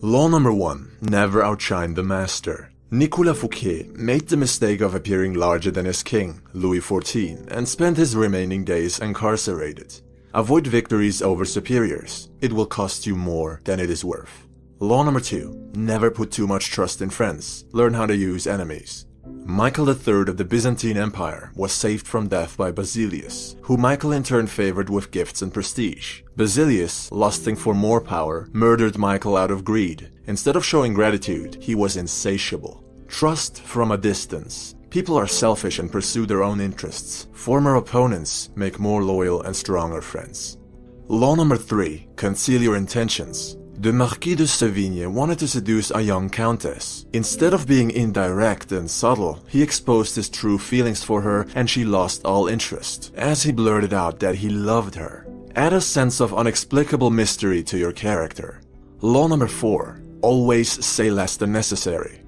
Law number 1. Never outshine the master. Nicolas Fouquet made the mistake of appearing larger than his king, Louis XIV, and spent his remaining days incarcerated. Avoid victories over superiors. It will cost you more than it is worth. Law number 2. Never put too much trust in friends. Learn how to use enemies. Michael III of the Byzantine Empire was saved from death by Basilius, who Michael in turn favored with gifts and prestige. Basilius, lusting for more power, murdered Michael out of greed. Instead of showing gratitude, he was insatiable. Trust from a distance. People are selfish and pursue their own interests. Former opponents make more loyal and stronger friends. Law number 3. Conceal your intentions. The Marquis de Sévigné wanted to seduce a young countess. Instead of being indirect and subtle, he exposed his true feelings for her and she lost all interest, as he blurted out that he loved her. Add a sense of inexplicable mystery to your character. Law number 4. Always say less than necessary.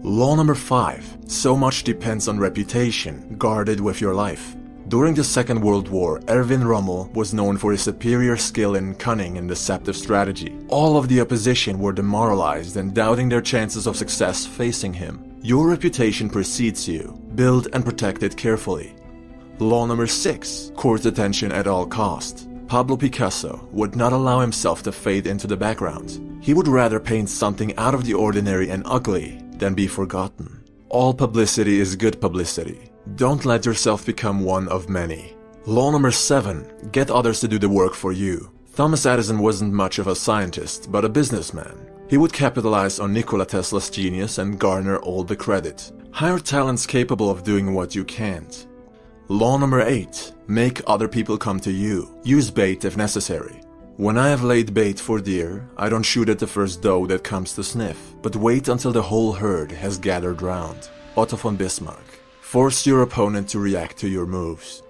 Law number 5. So much depends on reputation. Guard it with your life. During the Second World War, Erwin Rommel was known for his superior skill in cunning and deceptive strategy. All of the opposition were demoralized and doubting their chances of success facing him. Your reputation precedes you. Build and protect it carefully. Law number 6. Court attention at all cost. Pablo Picasso would not allow himself to fade into the background. He would rather paint something out of the ordinary and ugly than be forgotten. All publicity is good publicity. Don't let yourself become one of many. Law number 7. Get others to do the work for you. Thomas Edison wasn't much of a scientist, but a businessman. He would capitalize on Nikola Tesla's genius and garner all the credit. Hire talents capable of doing what you can't. Law number 8. Make other people come to you. Use bait if necessary. When I have laid bait for deer, I don't shoot at the first doe that comes to sniff, but wait until the whole herd has gathered round. Otto von Bismarck. Force your opponent to react to your moves.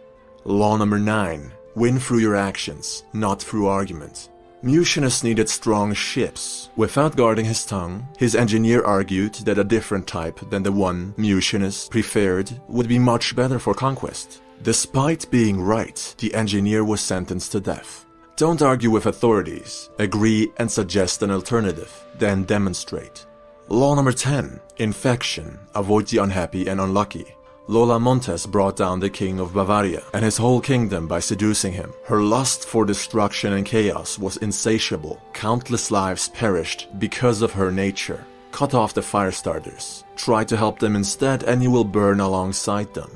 Law number 9. Win through your actions, not through argument. Mucius needed strong ships. Without guarding his tongue, his engineer argued that a different type than the one Mucius preferred would be much better for conquest. Despite being right, the engineer was sentenced to death. Don't argue with authorities. Agree and suggest an alternative, then demonstrate. Law number 10. Infection. Avoid the unhappy and unlucky. Lola Montes brought down the king of Bavaria and his whole kingdom by seducing him. Her lust for destruction and chaos was insatiable. Countless lives perished because of her nature. Cut off the fire starters. Try to help them instead and you will burn alongside them.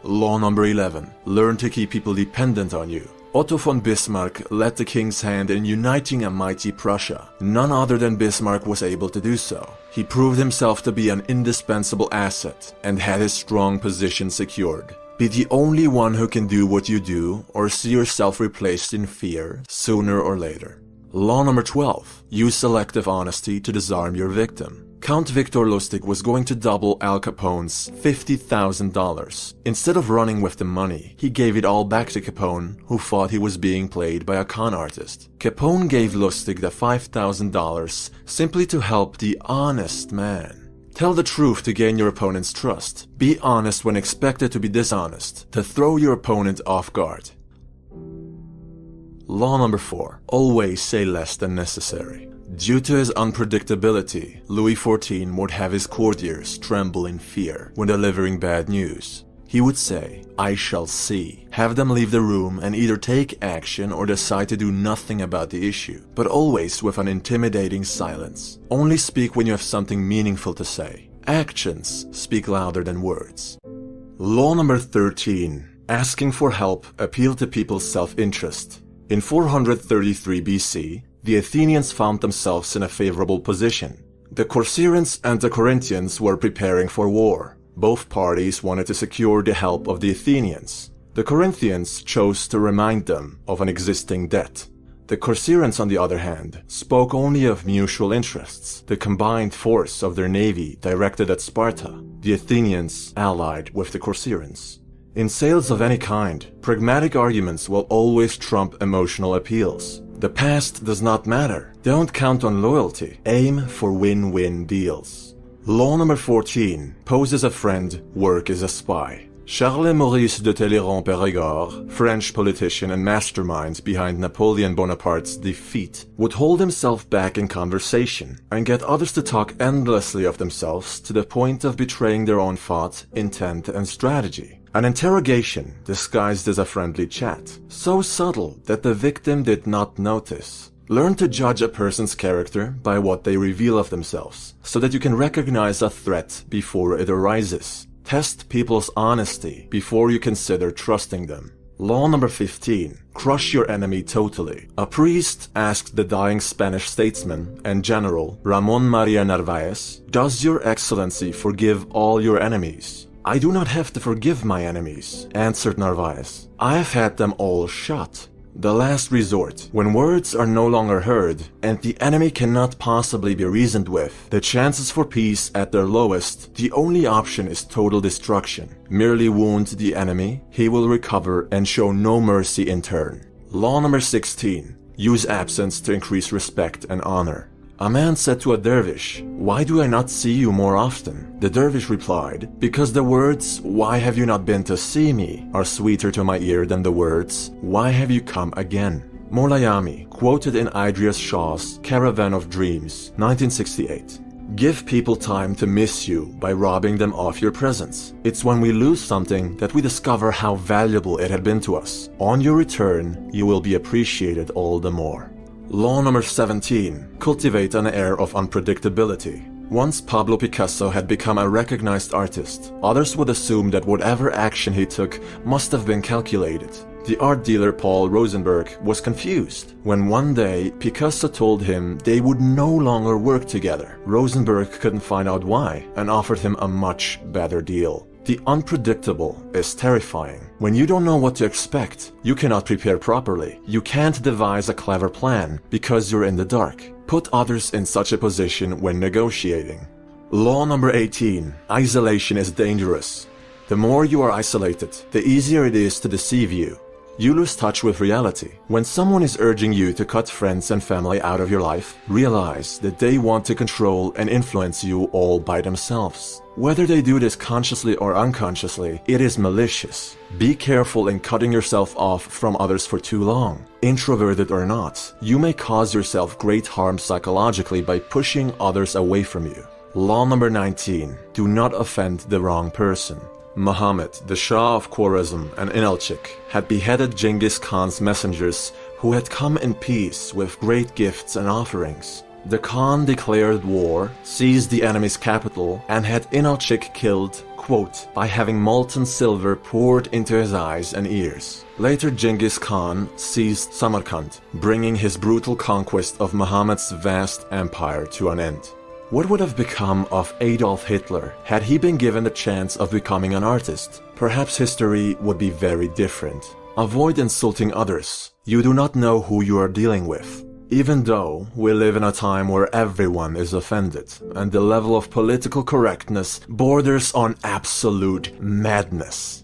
Law number 11. Learn to keep people dependent on you. Otto von Bismarck led the king's hand in uniting a mighty Prussia. None other than Bismarck was able to do so. He proved himself to be an indispensable asset and had his strong position secured. Be the only one who can do what you do or see yourself replaced in fear sooner or later. Law number 12. Use selective honesty to disarm your victim. Count Victor Lustig was going to double Al Capone's $50,000. Instead of running with the money, he gave it all back to Capone, who thought he was being played by a con artist. Capone gave Lustig the $5,000 simply to help the honest man. Tell the truth to gain your opponent's trust. Be honest when expected to be dishonest, to throw your opponent off guard. Law number 4. Always say less than necessary. Due to his unpredictability, Louis XIV would have his courtiers tremble in fear when delivering bad news. He would say, "I shall see." Have them leave the room and either take action or decide to do nothing about the issue, but always with an intimidating silence. Only speak when you have something meaningful to say. Actions speak louder than words. Law number 13. Asking for help appealed to people's self-interest. In 433 BC, the Athenians found themselves in a favorable position. The Corcyraeans and the Corinthians were preparing for war. Both parties wanted to secure the help of the Athenians. The Corinthians chose to remind them of an existing debt. The Corcyraeans, on the other hand, spoke only of mutual interests, the combined force of their navy directed at Sparta. The Athenians allied with the Corcyraeans. In sales of any kind, pragmatic arguments will always trump emotional appeals. The past does not matter. Don't count on loyalty. Aim for win-win deals. Law number 14. Pose as a friend, work as a spy. Charles-Maurice de Talleyrand-Périgord, French politician and mastermind behind Napoleon Bonaparte's defeat, would hold himself back in conversation and get others to talk endlessly of themselves to the point of betraying their own thought, intent, and strategy. An interrogation disguised as a friendly chat, so subtle that the victim did not notice. Learn to judge a person's character by what they reveal of themselves, so that you can recognize a threat before it arises. Test people's honesty before you consider trusting them. Law number 15. Crush your enemy totally. A priest asked the dying Spanish statesman and general Ramon Maria Narvaez, "Does your excellency forgive all your enemies?" "I do not have to forgive my enemies," answered Narvaez. "I have had them all shot." The last resort, when words are no longer heard and the enemy cannot possibly be reasoned with, the chances for peace at their lowest, the only option is total destruction. Merely wound the enemy, he will recover and show no mercy in turn. Law number 16. Use absence to increase respect and honor. A man said to a dervish, "Why do I not see you more often?" The dervish replied, "Because the words, 'Why have you not been to see me?' are sweeter to my ear than the words, 'Why have you come again?'" Molayami, quoted in Idries Shah's Caravan of Dreams, 1968. Give people time to miss you by robbing them of your presence. It's when we lose something that we discover how valuable it had been to us. On your return, you will be appreciated all the more. Law number 17. Cultivate an air of unpredictability. Once Pablo Picasso had become a recognized artist, others would assume that whatever action he took must have been calculated. The art dealer Paul Rosenberg was confused when one day Picasso told him they would no longer work together. Rosenberg couldn't find out why and offered him a much better deal. The unpredictable is terrifying. When you don't know what to expect, you cannot prepare properly. You can't devise a clever plan because you're in the dark. Put others in such a position when negotiating. Law number 18. Isolation is dangerous. The more you are isolated, the easier it is to deceive you. You lose touch with reality. When someone is urging you to cut friends and family out of your life, realize that they want to control and influence you all by themselves. Whether they do this consciously or unconsciously, it is malicious. Be careful in cutting yourself off from others for too long. Introverted or not, you may cause yourself great harm psychologically by pushing others away from you. Law number 19. Do not offend the wrong person. Muhammad, the Shah of Khwarezm and Inalchik, had beheaded Genghis Khan's messengers who had come in peace with great gifts and offerings. The Khan declared war, seized the enemy's capital, and had Inalchik killed, quote, by having molten silver poured into his eyes and ears. Later Genghis Khan seized Samarkand, bringing his brutal conquest of Muhammad's vast empire to an end. What would have become of Adolf Hitler had he been given the chance of becoming an artist? Perhaps history would be very different. Avoid insulting others. You do not know who you are dealing with. Even though we live in a time where everyone is offended, and the level of political correctness borders on absolute madness.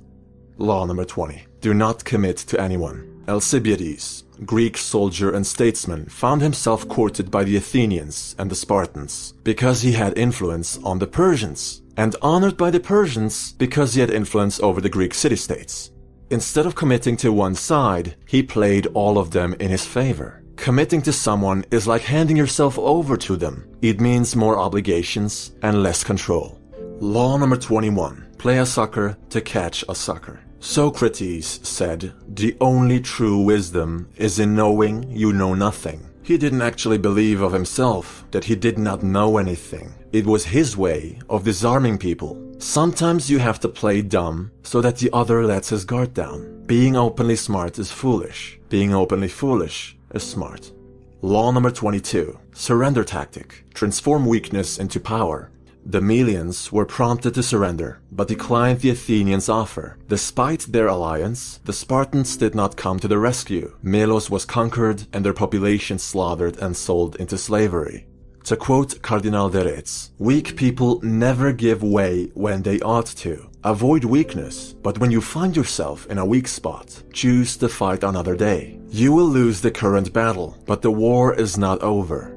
Law number 20. Do not commit to anyone. Alcibiades, Greek soldier and statesman, found himself courted by the Athenians and the Spartans because he had influence on the Persians, and honored by the Persians because he had influence over the Greek city-states. Instead of committing to one side, he played all of them in his favor. Committing to someone is like handing yourself over to them. It means more obligations and less control. Law number 21. Play a sucker to catch a sucker. Socrates said, "The only true wisdom is in knowing you know nothing." He didn't actually believe of himself that he did not know anything. It was his way of disarming people. Sometimes you have to play dumb so that the other lets his guard down. Being openly smart is foolish. Being openly foolish is smart. Law number 22. Surrender tactic. Transform weakness into power. The Melians were prompted to surrender, but declined the Athenians' offer. Despite their alliance, the Spartans did not come to the rescue. Melos was conquered and their population slaughtered and sold into slavery. To quote Cardinal de Retz, "Weak people never give way when they ought to. Avoid weakness, but when you find yourself in a weak spot, choose to fight another day. You will lose the current battle, but the war is not over."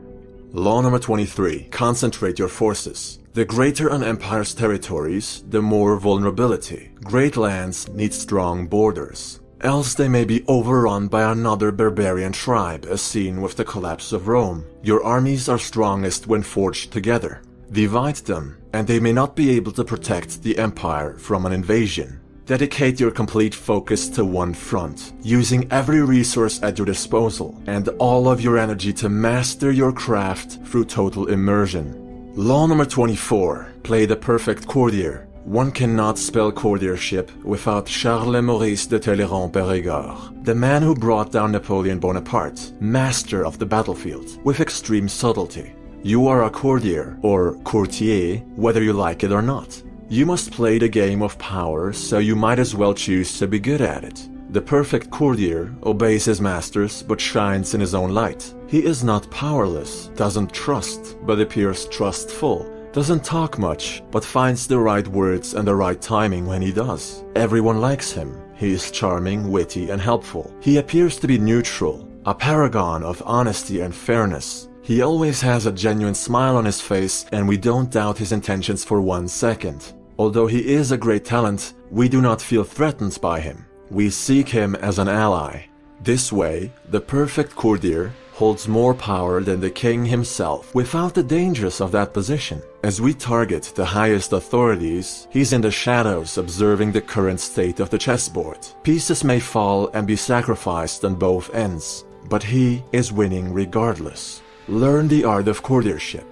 Law number 23. Concentrate your forces. The greater an empire's territories, the more vulnerability. Great lands need strong borders. Else they may be overrun by another barbarian tribe, as seen with the collapse of Rome. Your armies are strongest when forged together. Divide them, and they may not be able to protect the empire from an invasion. Dedicate your complete focus to one front, using every resource at your disposal, and all of your energy to master your craft through total immersion. Law number 24. Play the perfect courtier. One cannot spell courtiership without Charles Maurice de Talleyrand-Périgord, the man who brought down Napoleon Bonaparte, master of the battlefield, with extreme subtlety. You are a courtier, or courtier, whether you like it or not. You must play the game of power, so you might as well choose to be good at it. The perfect courtier obeys his masters but shines in his own light. He is not powerless, doesn't trust, but appears trustful. Doesn't talk much, but finds the right words and the right timing when he does. Everyone likes him. He is charming, witty, and helpful. He appears to be neutral, a paragon of honesty and fairness. He always has a genuine smile on his face, and we don't doubt his intentions for 1 second. Although he is a great talent, we do not feel threatened by him. We seek him as an ally. This way, the perfect courtier holds more power than the king himself without the dangers of that position. As we target the highest authorities, he's in the shadows observing the current state of the chessboard. Pieces may fall and be sacrificed on both ends, but he is winning regardless. Learn the art of courtiership.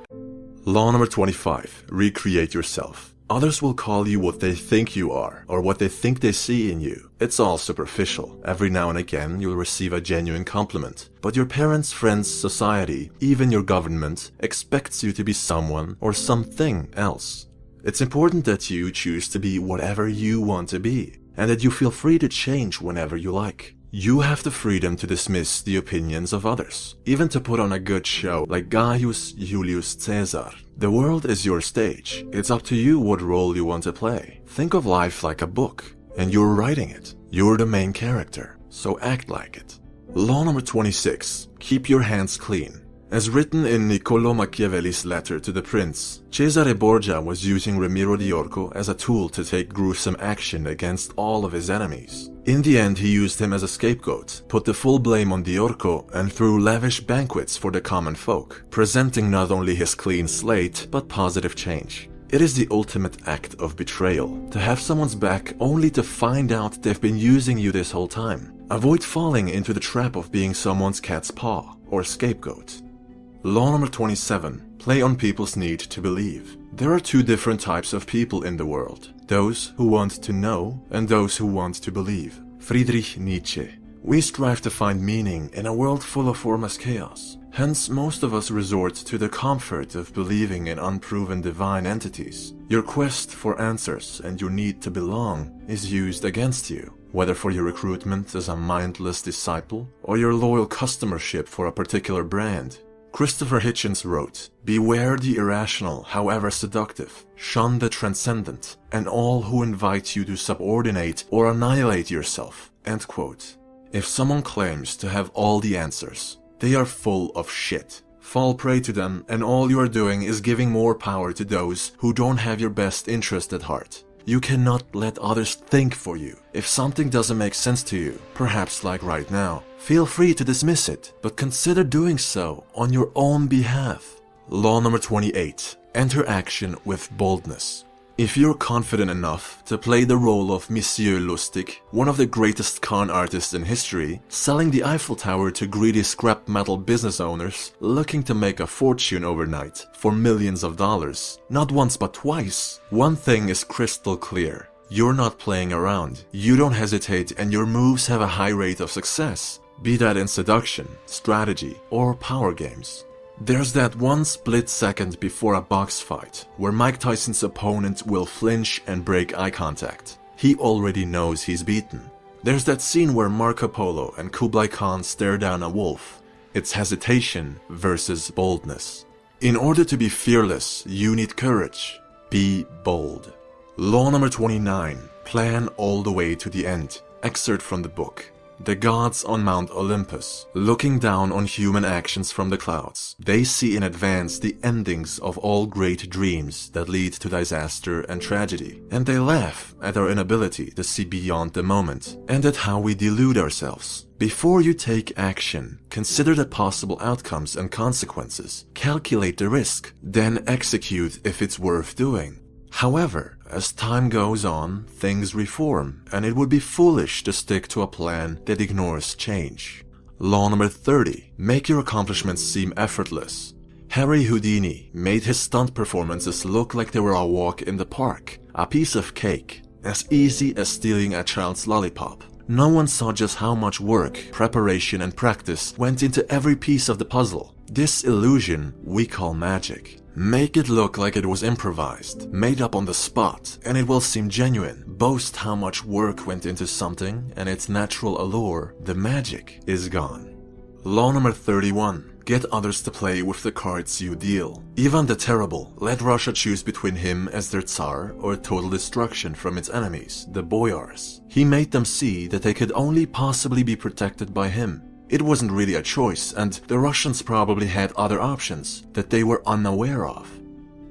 Law number 25. Recreate yourself. Others will call you what they think you are, or what they think they see in you. It's all superficial. Every now and again you'll receive a genuine compliment. But your parents, friends, society, even your government, expects you to be someone or something else. It's important that you choose to be whatever you want to be, and that you feel free to change whenever you like. You have the freedom to dismiss the opinions of others, even to put on a good show like Gaius Julius Caesar. The world is your stage. It's up to you what role you want to play. Think of life like a book, and you're writing it. You're the main character, so act like it. Law number 26. Keep your hands clean. As written in Niccolò Machiavelli's letter to the prince, Cesare Borgia was using Ramiro di Orco as a tool to take gruesome action against all of his enemies. In the end, he used him as a scapegoat, put the full blame on di Orco, and threw lavish banquets for the common folk, presenting not only his clean slate, but positive change. It is the ultimate act of betrayal, to have someone's back only to find out they've been using you this whole time. Avoid falling into the trap of being someone's cat's paw or scapegoat. Law number 27. Play on people's need to believe. There are two different types of people in the world. Those who want to know and those who want to believe. Friedrich Nietzsche. We strive to find meaning in a world full of formless chaos. Hence, most of us resort to the comfort of believing in unproven divine entities. Your quest for answers and your need to belong is used against you, whether for your recruitment as a mindless disciple or your loyal customership for a particular brand. Christopher Hitchens wrote, "Beware the irrational, however seductive. Shun the transcendent, and all who invite you to subordinate or annihilate yourself." End quote. If someone claims to have all the answers, they are full of shit. Fall prey to them, and all you are doing is giving more power to those who don't have your best interest at heart. You cannot let others think for you. If something doesn't make sense to you, perhaps like right now, feel free to dismiss it, but consider doing so on your own behalf. Law number 28. Enter action with boldness. If you're confident enough to play the role of Monsieur Lustig, one of the greatest con artists in history, selling the Eiffel Tower to greedy scrap metal business owners looking to make a fortune overnight for millions of dollars, not once but twice, one thing is crystal clear. You're not playing around. You don't hesitate, and your moves have a high rate of success, be that in seduction, strategy, or power games. There's that one split second before a box fight where Mike Tyson's opponent will flinch and break eye contact. He already knows he's beaten. There's that scene where Marco Polo and Kublai Khan stare down a wolf. It's hesitation versus boldness. In order to be fearless, you need courage. Be bold. Law number 29. Plan all the way to the end. Excerpt from the book. The gods on Mount Olympus, looking down on human actions from the clouds, they see in advance the endings of all great dreams that lead to disaster and tragedy, and they laugh at our inability to see beyond the moment, and at how we delude ourselves. Before you take action, consider the possible outcomes and consequences, calculate the risk, then execute if it's worth doing. However, as time goes on, things reform, and it would be foolish to stick to a plan that ignores change. Law number 30. Make your accomplishments seem effortless. Harry Houdini made his stunt performances look like they were a walk in the park, a piece of cake, as easy as stealing a child's lollipop. No one saw just how much work, preparation, and practice went into every piece of the puzzle. This illusion we call magic. Make it look like it was improvised, made up on the spot, and it will seem genuine. Boast how much work went into something, and its natural allure, the magic, is gone. Law number 31. Get others to play with the cards you deal. Ivan the Terrible let Russia choose between him as their Tsar or total destruction from its enemies, the Boyars. He made them see that they could only possibly be protected by him. It wasn't really a choice, and the Russians probably had other options that they were unaware of.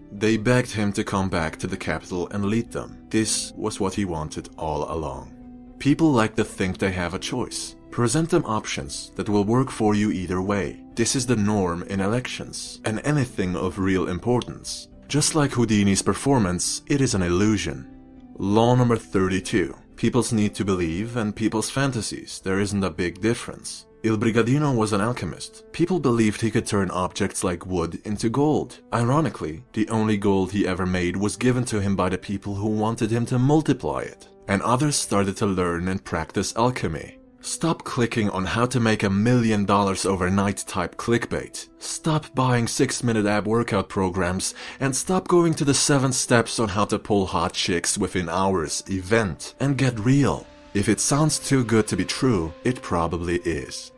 They begged him to come back to the capital and lead them. This was what he wanted all along. People like to think they have a choice. Present them options that will work for you either way. This is the norm in elections and anything of real importance. Just like Houdini's performance, it is an illusion. Law number 32. People's need to believe and people's fantasies. There isn't a big difference. Il Brigadino was an alchemist. People believed he could turn objects like wood into gold. Ironically, the only gold he ever made was given to him by the people who wanted him to multiply it. And others started to learn and practice alchemy. Stop clicking on how to make $1 million overnight type clickbait. Stop buying 6-minute ab workout programs and stop going to the 7 steps on how to pull hot chicks within hours event and get real. If it sounds too good to be true, it probably is.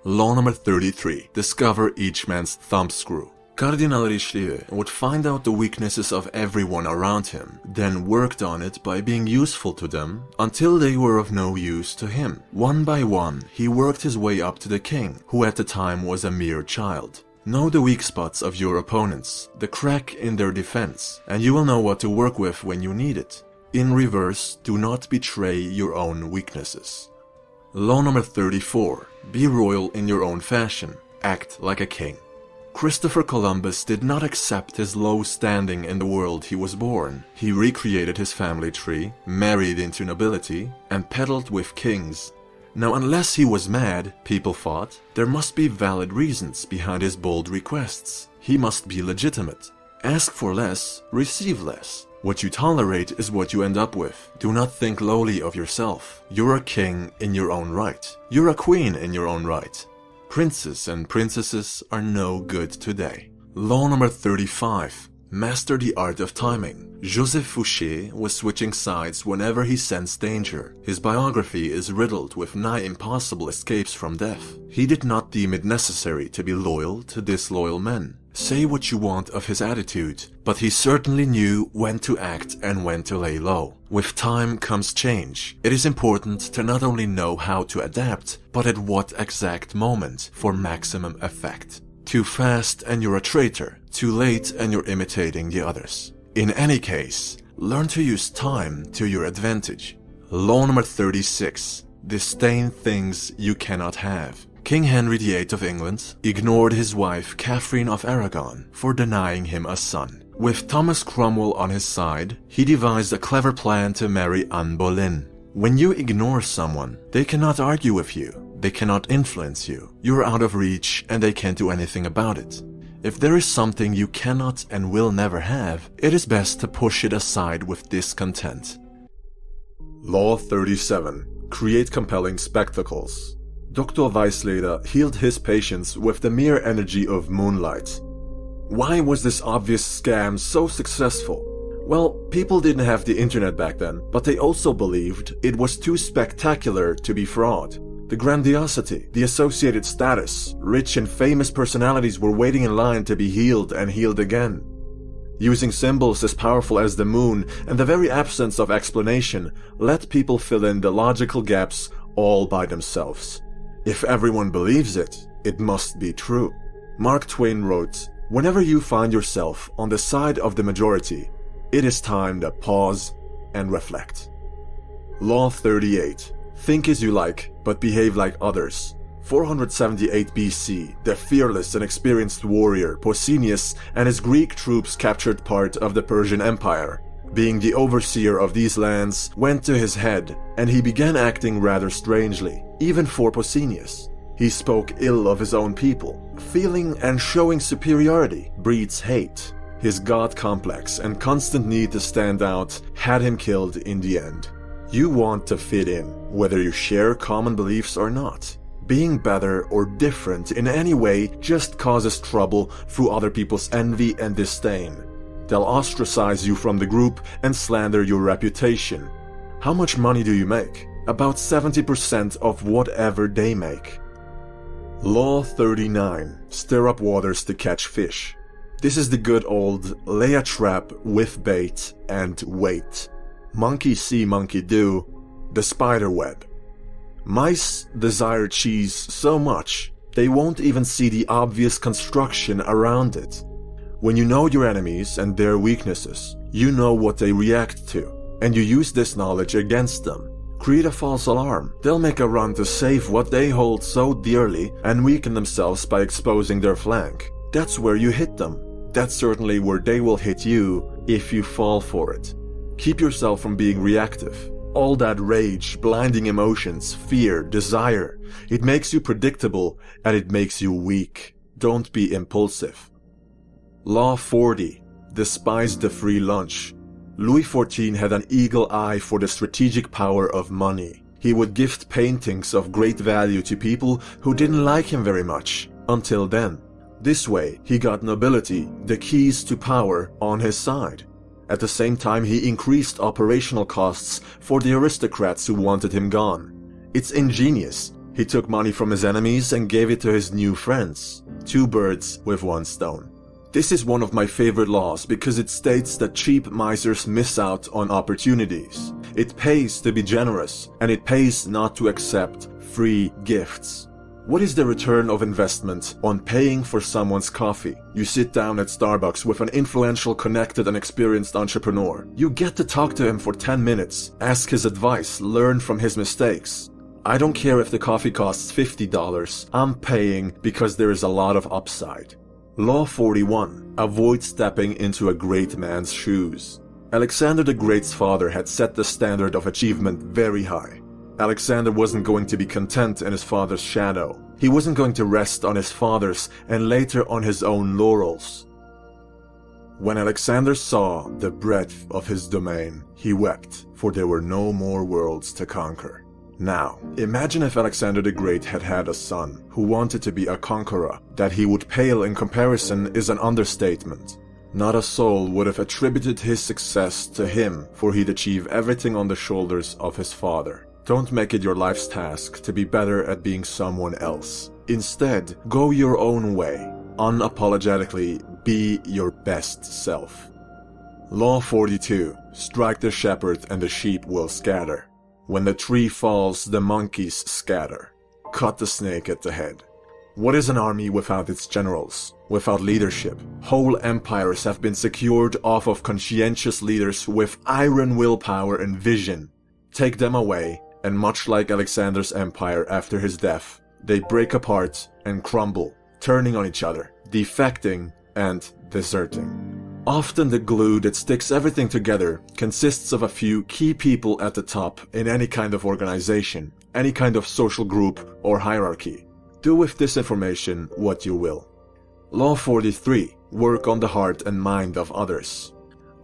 Law number 33. Discover each man's thumbscrew. Cardinal Richelieu would find out the weaknesses of everyone around him, then worked on it by being useful to them until they were of no use to him. One by one, he worked his way up to the king, who at the time was a mere child. Know the weak spots of your opponents, the crack in their defense, and you will know what to work with when you need it. In reverse, do not betray your own weaknesses. Law number 34. Be royal in your own fashion. Act like a king. Christopher Columbus did not accept his low standing in the world he was born. He recreated his family tree, married into nobility, and peddled with kings. Now, unless he was mad, people thought, there must be valid reasons behind his bold requests. He must be legitimate. Ask for less, receive less. What you tolerate is what you end up with. Do not think lowly of yourself. You're a king in your own right. You're a queen in your own right. Princes and princesses are no good today. Law number 35. Master the art of timing. Joseph Fouché was switching sides whenever he sensed danger. His biography is riddled with nigh impossible escapes from death. He did not deem it necessary to be loyal to disloyal men. Say what you want of his attitude, but he certainly knew when to act and when to lay low. With time comes change. It is important to not only know how to adapt, but at what exact moment for maximum effect. Too fast and you're a traitor. Too late and you're imitating the others. In any case, learn to use time to your advantage. Law number 36. Disdain things you cannot have. King Henry VIII of England ignored his wife Catherine of Aragon for denying him a son. With Thomas Cromwell on his side, he devised a clever plan to marry Anne Boleyn. When you ignore someone, they cannot argue with you, they cannot influence you, you're out of reach and they can't do anything about it. If there is something you cannot and will never have, it is best to push it aside with discontent. Law 37. Create compelling spectacles. Dr. Weisleder healed his patients with the mere energy of moonlight. Why was this obvious scam so successful? Well, people didn't have the internet back then, but they also believed it was too spectacular to be fraud. The grandiosity, the associated status, rich and famous personalities were waiting in line to be healed and healed again. Using symbols as powerful as the moon and the very absence of explanation let people fill in the logical gaps all by themselves. If everyone believes it, it must be true. Mark Twain wrote, "Whenever you find yourself on the side of the majority, it is time to pause and reflect." Law 38. Think as you like, but behave like others. 478 BC, the fearless and experienced warrior Pausanias and his Greek troops captured part of the Persian Empire. Being the overseer of these lands went to his head, and he began acting rather strangely, even for Pausanias. He spoke ill of his own people. Feeling and showing superiority breeds hate. His god complex and constant need to stand out had him killed in the end. You want to fit in, whether you share common beliefs or not. Being better or different in any way just causes trouble through other people's envy and disdain. They'll ostracize you from the group and slander your reputation. How much money do you make? About 70% of whatever they make. Law 39. Stir up waters to catch fish. This is the good old lay a trap with bait and wait. Monkey see, monkey do. The spider web. Mice desire cheese so much, they won't even see the obvious construction around it. When you know your enemies and their weaknesses, you know what they react to, and you use this knowledge against them. Create a false alarm. They'll make a run to save what they hold so dearly and weaken themselves by exposing their flank. That's where you hit them. That's certainly where they will hit you if you fall for it. Keep yourself from being reactive. All that rage, blinding emotions, fear, desire, it makes you predictable and it makes you weak. Don't be impulsive. Law 40. Despise the free lunch. Louis XIV had an eagle eye for the strategic power of money. He would gift paintings of great value to people who didn't like him very much, until then. This way, he got nobility, the keys to power, on his side. At the same time, he increased operational costs for the aristocrats who wanted him gone. It's ingenious. He took money from his enemies and gave it to his new friends. 2 birds with 1 stone. This is one of my favorite laws because it states that cheap misers miss out on opportunities. It pays to be generous, and it pays not to accept free gifts. What is the return of investment on paying for someone's coffee? You sit down at Starbucks with an influential, connected, and experienced entrepreneur. You get to talk to him for 10 minutes, ask his advice, learn from his mistakes. I don't care if the coffee costs $50, I'm paying because there is a lot of upside. Law 41. Avoid stepping into a great man's shoes. Alexander the Great's father had set the standard of achievement very high. Alexander wasn't going to be content in his father's shadow. He wasn't going to rest on his father's and later on his own laurels. When Alexander saw the breadth of his domain, he wept, for there were no more worlds to conquer. Now, imagine if Alexander the Great had had a son who wanted to be a conqueror. That he would pale in comparison is an understatement. Not a soul would have attributed his success to him, for he'd achieve everything on the shoulders of his father. Don't make it your life's task to be better at being someone else. Instead, go your own way. Unapologetically, be your best self. Law 42. Strike the shepherd and the sheep will scatter. When the tree falls, the monkeys scatter. Cut the snake at the head. What is an army without its generals? Without leadership? Whole empires have been secured off of conscientious leaders with iron willpower and vision. Take them away, and much like Alexander's empire after his death, they break apart and crumble, turning on each other, defecting and deserting. Often the glue that sticks everything together consists of a few key people at the top in any kind of organization, any kind of social group or hierarchy. Do with this information what you will. Law 43. Work on the heart and mind of others.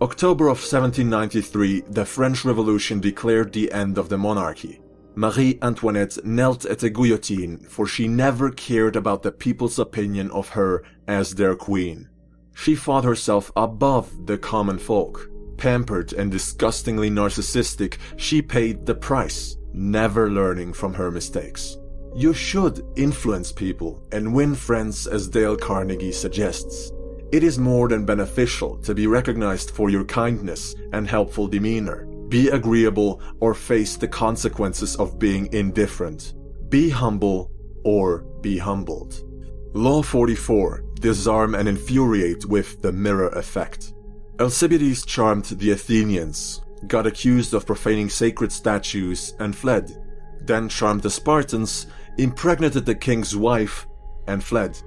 October of 1793, the French Revolution declared the end of the monarchy. Marie Antoinette knelt at the guillotine, for she never cared about the people's opinion of her as their queen. She thought herself above the common folk. Pampered and disgustingly narcissistic, she paid the price, never learning from her mistakes. You should influence people and win friends, as Dale Carnegie suggests. It is more than beneficial to be recognized for your kindness and helpful demeanor. Be agreeable or face the consequences of being indifferent. Be humble or be humbled. Law 44. Disarm and infuriate with the mirror effect. Alcibiades charmed the Athenians, got accused of profaning sacred statues and fled. Then charmed the Spartans, impregnated the king's wife and fled.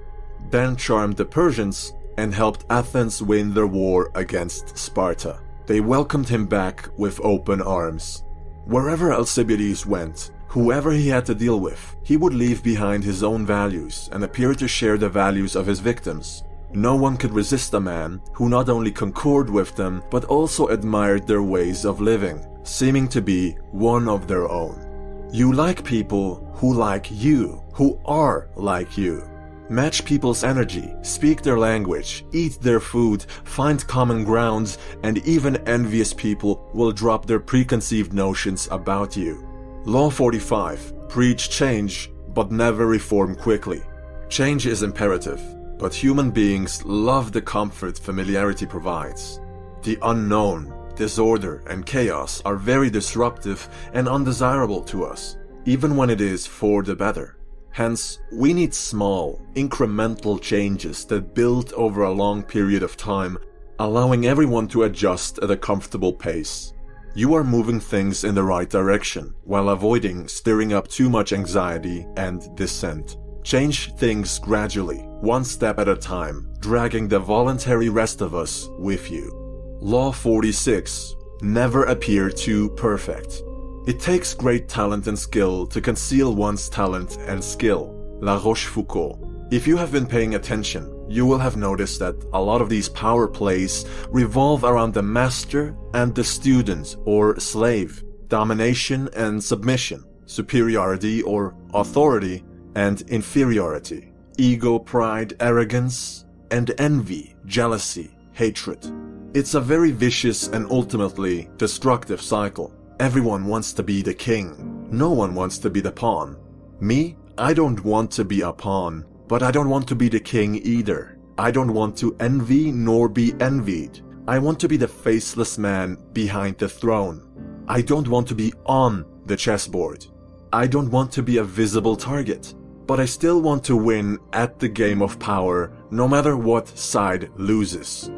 Then charmed the Persians and helped Athens win their war against Sparta. They welcomed him back with open arms. Wherever Alcibiades went, whoever he had to deal with, he would leave behind his own values and appear to share the values of his victims. No one could resist a man who not only concurred with them, but also admired their ways of living, seeming to be one of their own. You like people who like you, who are like you. Match people's energy, speak their language, eat their food, find common ground, and even envious people will drop their preconceived notions about you. Law 45. Preach change, but never reform quickly. Change is imperative, but human beings love the comfort familiarity provides. The unknown, disorder, and chaos are very disruptive and undesirable to us, even when it is for the better. Hence, we need small, incremental changes that build over a long period of time, allowing everyone to adjust at a comfortable pace. You are moving things in the right direction, while avoiding stirring up too much anxiety and dissent. Change things gradually, one step at a time, dragging the voluntary rest of us with you. Law 46. Never appear too perfect. It takes great talent and skill to conceal one's talent and skill. La Rochefoucauld. If you have been paying attention, you will have noticed that a lot of these power plays revolve around the master and the student or slave, domination and submission, superiority or authority and inferiority, ego, pride, arrogance, and envy, jealousy, hatred. It's a very vicious and ultimately destructive cycle. Everyone wants to be the king. No one wants to be the pawn. Me, I don't want to be a pawn, but I don't want to be the king either. I don't want to envy nor be envied. I want to be the faceless man behind the throne. I don't want to be on the chessboard. I don't want to be a visible target, but I still want to win at the game of power, no matter what side loses.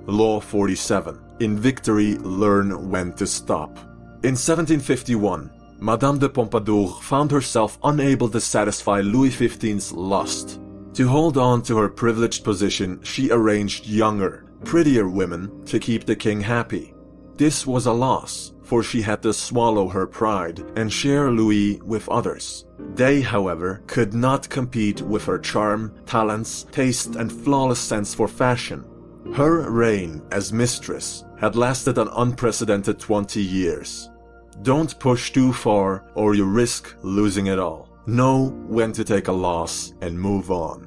Law 47. In victory, learn when to stop. In 1751, Madame de Pompadour found herself unable to satisfy Louis XV's lust. To hold on to her privileged position, she arranged younger, prettier women to keep the king happy. This was a loss, for she had to swallow her pride and share Louis with others. They, however, could not compete with her charm, talents, taste, and flawless sense for fashion. Her reign as mistress had lasted an unprecedented 20 years. Don't push too far or you risk losing it all. Know when to take a loss and move on.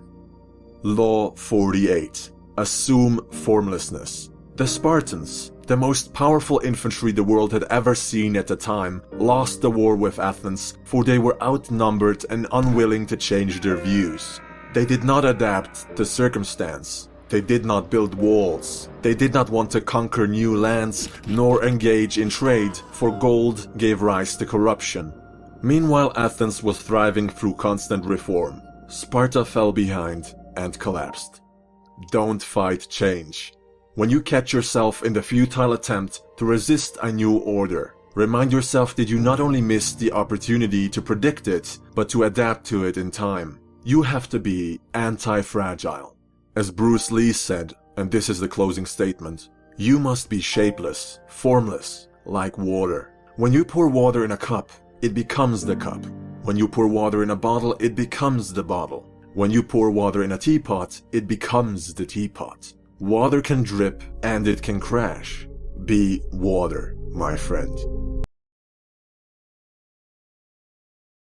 Law 48. Assume formlessness. The Spartans, the most powerful infantry the world had ever seen at the time, lost the war with Athens, for they were outnumbered and unwilling to change their views. They did not adapt to circumstance. They did not build walls. They did not want to conquer new lands, nor engage in trade, for gold gave rise to corruption. Meanwhile, Athens was thriving through constant reform. Sparta fell behind and collapsed. Don't fight change. When you catch yourself in the futile attempt to resist a new order, remind yourself that you not only missed the opportunity to predict it, but to adapt to it in time. You have to be anti-fragile. As Bruce Lee said, and this is the closing statement, you must be shapeless, formless, like water. When you pour water in a cup, it becomes the cup. When you pour water in a bottle, it becomes the bottle. When you pour water in a teapot, it becomes the teapot. Water can drip and it can crash. Be water, my friend.